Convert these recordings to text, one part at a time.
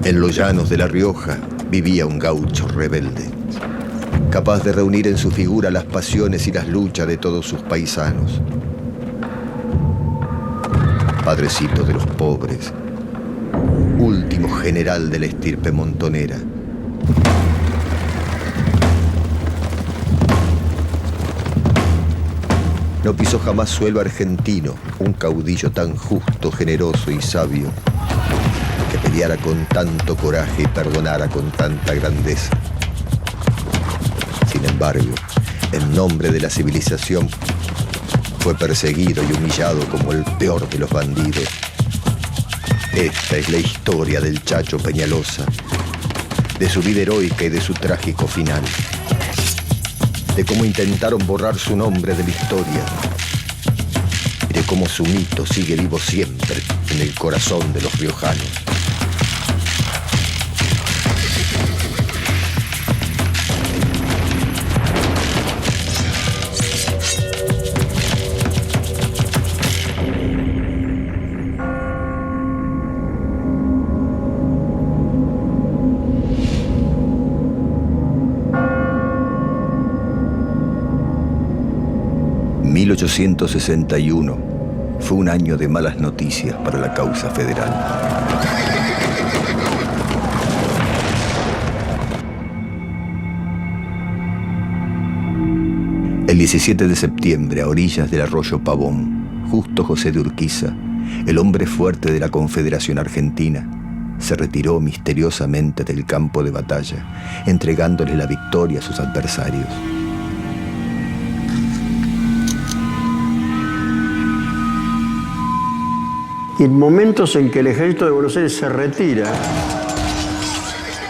En los llanos de La Rioja vivía un gaucho rebelde, capaz de reunir en su figura las pasiones y las luchas de todos sus paisanos. Padrecito de los pobres, último general de la estirpe montonera. No pisó jamás suelo argentino un caudillo tan justo, generoso y sabio, que peleara con tanto coraje y perdonara con tanta grandeza. Sin embargo, en nombre de la civilización, fue perseguido y humillado como el peor de los bandidos. Esta es la historia del Chacho Peñalosa, de su vida heroica y de su trágico final, de cómo intentaron borrar su nombre de la historia y de cómo su mito sigue vivo siempre en el corazón de los riojanos. ...1861... fue un año de malas noticias para la causa federal. El 17 de septiembre, a orillas del arroyo Pavón, Justo José de Urquiza, el hombre fuerte de la Confederación Argentina, se retiró misteriosamente del campo de batalla, entregándole la victoria a sus adversarios. Y en momentos en que el ejército de Buenos Aires se retira,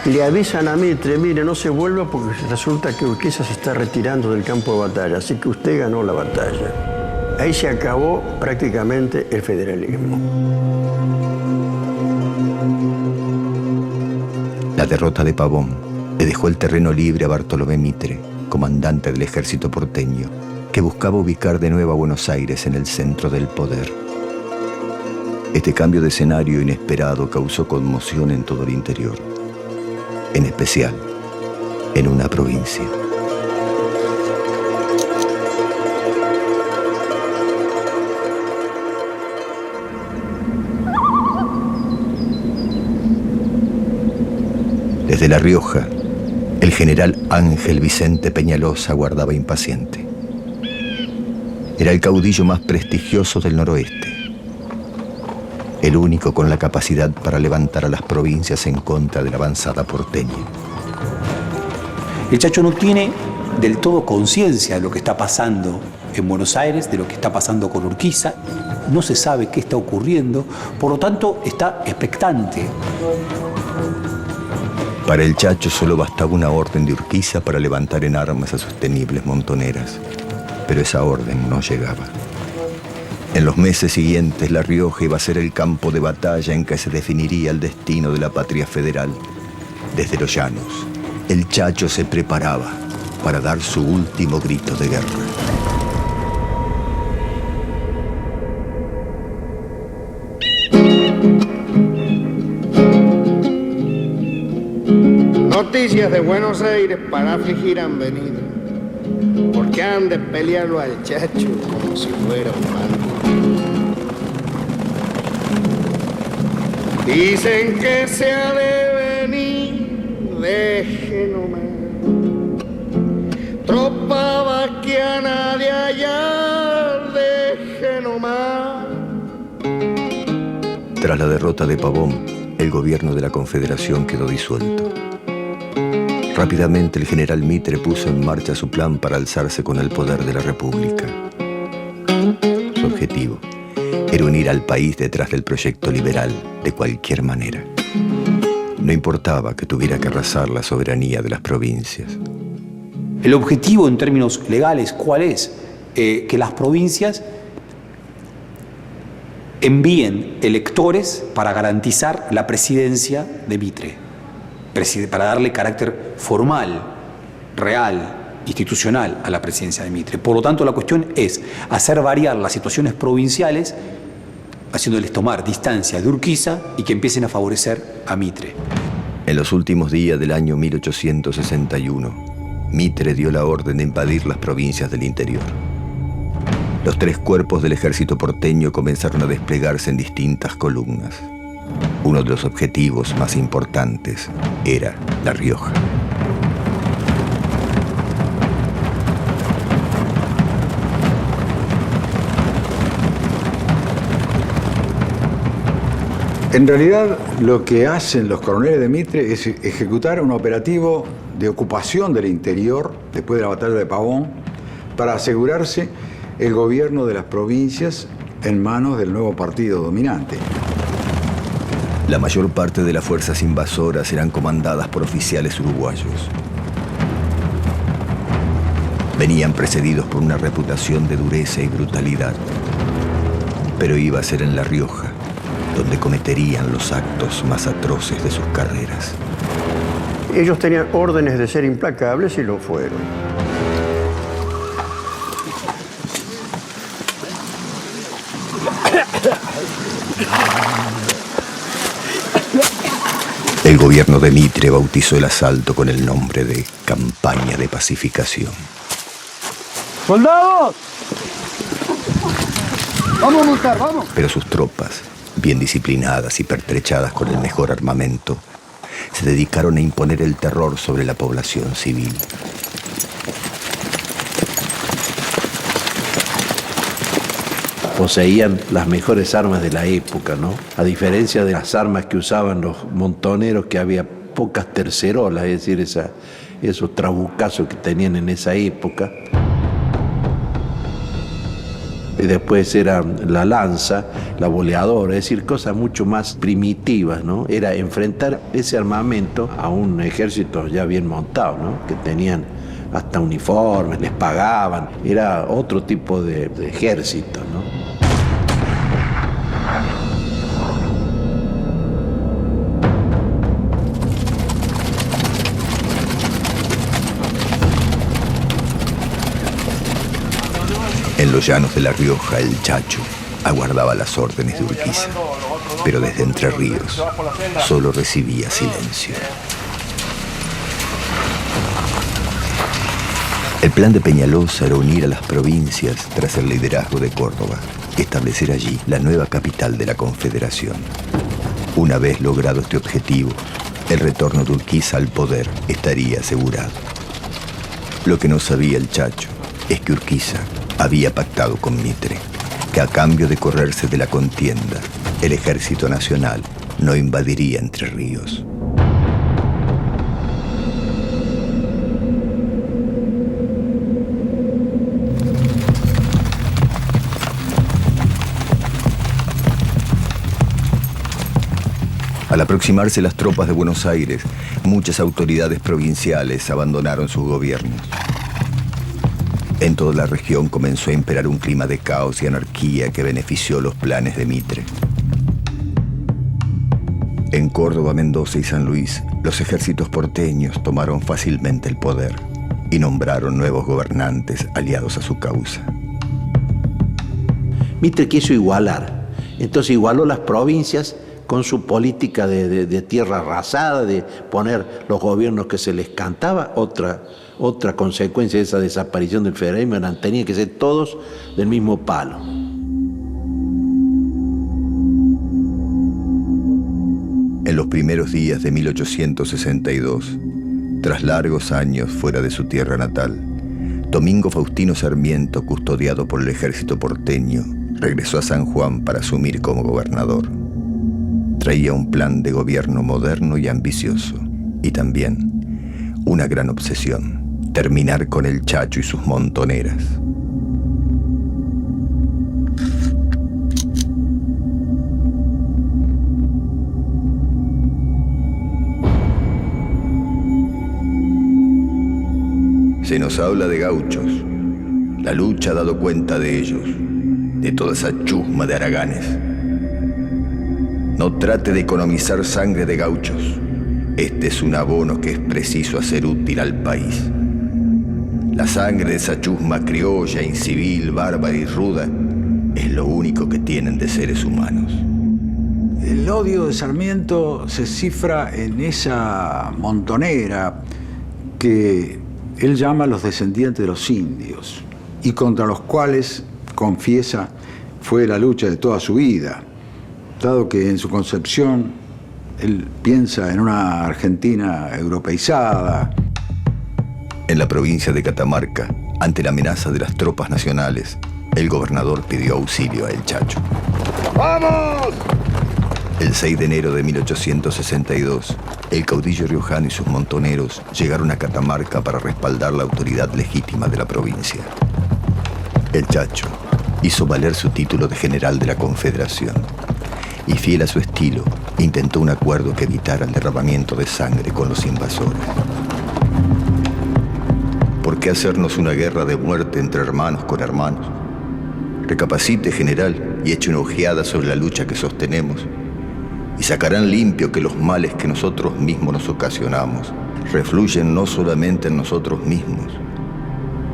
le avisan a Mitre: mire, no se vuelva porque resulta que Urquiza se está retirando del campo de batalla, así que usted ganó la batalla. Ahí se acabó prácticamente el federalismo. La derrota de Pavón le dejó el terreno libre a Bartolomé Mitre, comandante del ejército porteño, que buscaba ubicar de nuevo a Buenos Aires en el centro del poder. Este cambio de escenario inesperado causó conmoción en todo el interior, en especial en una provincia. Desde La Rioja, el general Ángel Vicente Peñalosa aguardaba impaciente. Era el caudillo más prestigioso del noroeste, el único con la capacidad para levantar a las provincias en contra de la avanzada porteña. El Chacho no tiene del todo conciencia de lo que está pasando en Buenos Aires, de lo que está pasando con Urquiza. No se sabe qué está ocurriendo, por lo tanto está expectante. Para el Chacho solo bastaba una orden de Urquiza para levantar en armas a sus temibles montoneras, pero esa orden no llegaba. En los meses siguientes, La Rioja iba a ser el campo de batalla en que se definiría el destino de la patria federal. Desde los llanos, el Chacho se preparaba para dar su último grito de guerra. Noticias de Buenos Aires para afligir han venido, porque han de pelearlo al Chacho como si fuera un bandido. Dicen que se ha de venir de Genoma, tropa vaquiana de allá de Genoma. Tras la derrota de Pavón, el gobierno de la Confederación quedó disuelto. Rápidamente el general Mitre puso en marcha su plan para alzarse con el poder de la República. Su objetivo era unir al país detrás del proyecto liberal de cualquier manera. No importaba que tuviera que arrasar la soberanía de las provincias. El objetivo en términos legales, ¿cuál es? Que las provincias envíen electores para garantizar la presidencia de Mitre, para darle carácter formal, real, institucional a la presidencia de Mitre. Por lo tanto, la cuestión es hacer variar las situaciones provinciales, haciéndoles tomar distancia de Urquiza y que empiecen a favorecer a Mitre. En los últimos días del año 1861, Mitre dio la orden de invadir las provincias del interior. Los 3 cuerpos del ejército porteño comenzaron a desplegarse en distintas columnas. Uno de los objetivos más importantes era La Rioja. En realidad, lo que hacen los coroneles de Mitre es ejecutar un operativo de ocupación del interior después de la batalla de Pavón para asegurarse el gobierno de las provincias en manos del nuevo partido dominante. La mayor parte de las fuerzas invasoras eran comandadas por oficiales uruguayos. Venían precedidos por una reputación de dureza y brutalidad, pero iba a ser en La Rioja donde cometerían los actos más atroces de sus carreras. Ellos tenían órdenes de ser implacables y lo fueron. El gobierno de Mitre bautizó el asalto con el nombre de Campaña de Pacificación. ¡Soldados! ¡Vamos a montar, vamos! Pero sus tropas, bien disciplinadas y pertrechadas con el mejor armamento, se dedicaron a imponer el terror sobre la población civil. Poseían las mejores armas de la época, ¿no? A diferencia de las armas que usaban los montoneros, que había pocas tercerolas, es decir, esos trabucazos que tenían en esa época. Y después era la lanza, la boleadora, es decir, cosas mucho más primitivas, ¿no? Era enfrentar ese armamento a un ejército ya bien montado, ¿no? Que tenían hasta uniformes, les pagaban, era otro tipo de ejército, ¿no? En los llanos de La Rioja, el Chacho aguardaba las órdenes de Urquiza, pero desde Entre Ríos solo recibía silencio. El plan de Peñalosa era unir a las provincias tras el liderazgo de Córdoba, establecer allí la nueva capital de la Confederación. Una vez logrado este objetivo, el retorno de Urquiza al poder estaría asegurado. Lo que no sabía el Chacho es que Urquiza había pactado con Mitre que a cambio de correrse de la contienda, el Ejército Nacional no invadiría Entre Ríos. Al aproximarse las tropas de Buenos Aires, muchas autoridades provinciales abandonaron sus gobiernos. En toda la región comenzó a imperar un clima de caos y anarquía que benefició los planes de Mitre. En Córdoba, Mendoza y San Luis, los ejércitos porteños tomaron fácilmente el poder y nombraron nuevos gobernantes aliados a su causa. Mitre quiso igualar, entonces igualó las provincias con su política de tierra arrasada, de poner los gobiernos que se les cantaba. Otra consecuencia de esa desaparición del federalismo era, tenían que ser todos del mismo palo. En los primeros días de 1862, tras largos años fuera de su tierra natal, Domingo Faustino Sarmiento, custodiado por el ejército porteño, regresó a San Juan para asumir como gobernador. Traía un plan de gobierno moderno y ambicioso, y también una gran obsesión: terminar con el Chacho y sus montoneras. Se nos habla de gauchos. La lucha ha dado cuenta de ellos, de toda esa chusma de haraganes. No trate de economizar sangre de gauchos. Este es un abono que es preciso hacer útil al país. La sangre de esa chusma criolla, incivil, bárbara y ruda es lo único que tienen de seres humanos. El odio de Sarmiento se cifra en esa montonera que él llama los descendientes de los indios y contra los cuales, confiesa, fue la lucha de toda su vida, dado que en su concepción él piensa en una Argentina europeizada. En la provincia de Catamarca, ante la amenaza de las tropas nacionales, el gobernador pidió auxilio a El Chacho. ¡Vamos! El 6 de enero de 1862, el caudillo riojano y sus montoneros llegaron a Catamarca para respaldar la autoridad legítima de la provincia. El Chacho hizo valer su título de general de la Confederación y, fiel a su estilo, intentó un acuerdo que evitara el derramamiento de sangre con los invasores. ¿Por qué hacernos una guerra de muerte entre hermanos con hermanos? Recapacite, general, y eche una ojeada sobre la lucha que sostenemos, y sacarán limpio que los males que nosotros mismos nos ocasionamos refluyen no solamente en nosotros mismos,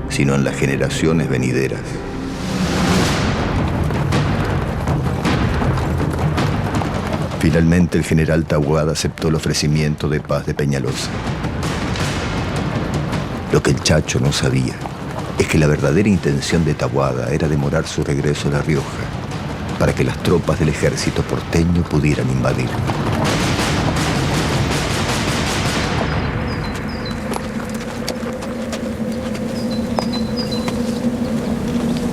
sino en las generaciones venideras. Finalmente, el general Taboada aceptó el ofrecimiento de paz de Peñalosa. Lo que el Chacho no sabía es que la verdadera intención de Taboada era demorar su regreso a La Rioja para que las tropas del ejército porteño pudieran invadir.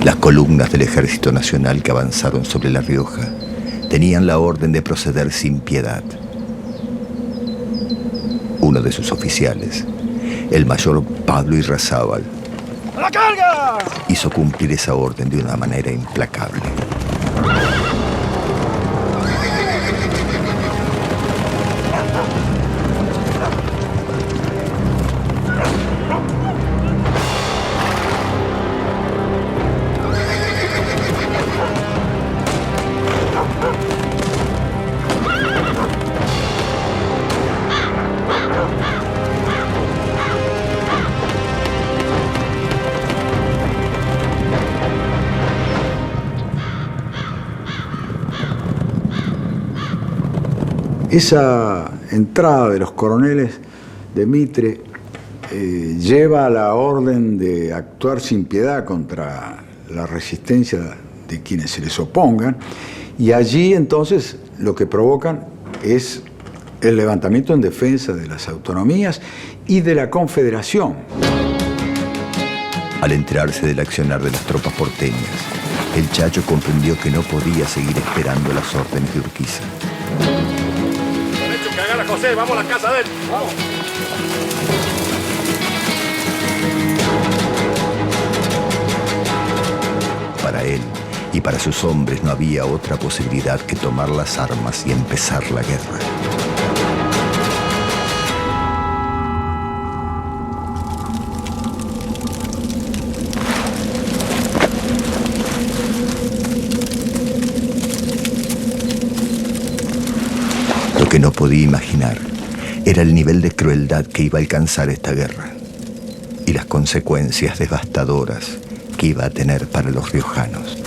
Las columnas del Ejército Nacional que avanzaron sobre La Rioja tenían la orden de proceder sin piedad. Uno de sus oficiales, el mayor Pablo Irrazábal, ¡A la carga! hizo cumplir esa orden de una manera implacable. Esa entrada de los coroneles de Mitre lleva a la orden de actuar sin piedad contra la resistencia de quienes se les opongan, y allí entonces lo que provocan es el levantamiento en defensa de las autonomías y de la Confederación. Al enterarse del accionar de las tropas porteñas, el Chacho comprendió que no podía seguir esperando las órdenes de Urquiza. Derecho que agarra José, vamos a la casa de él. Vamos. Para él y para sus hombres no había otra posibilidad que tomar las armas y empezar la guerra. Lo que no podía imaginar era el nivel de crueldad que iba a alcanzar esta guerra y las consecuencias devastadoras que iba a tener para los riojanos.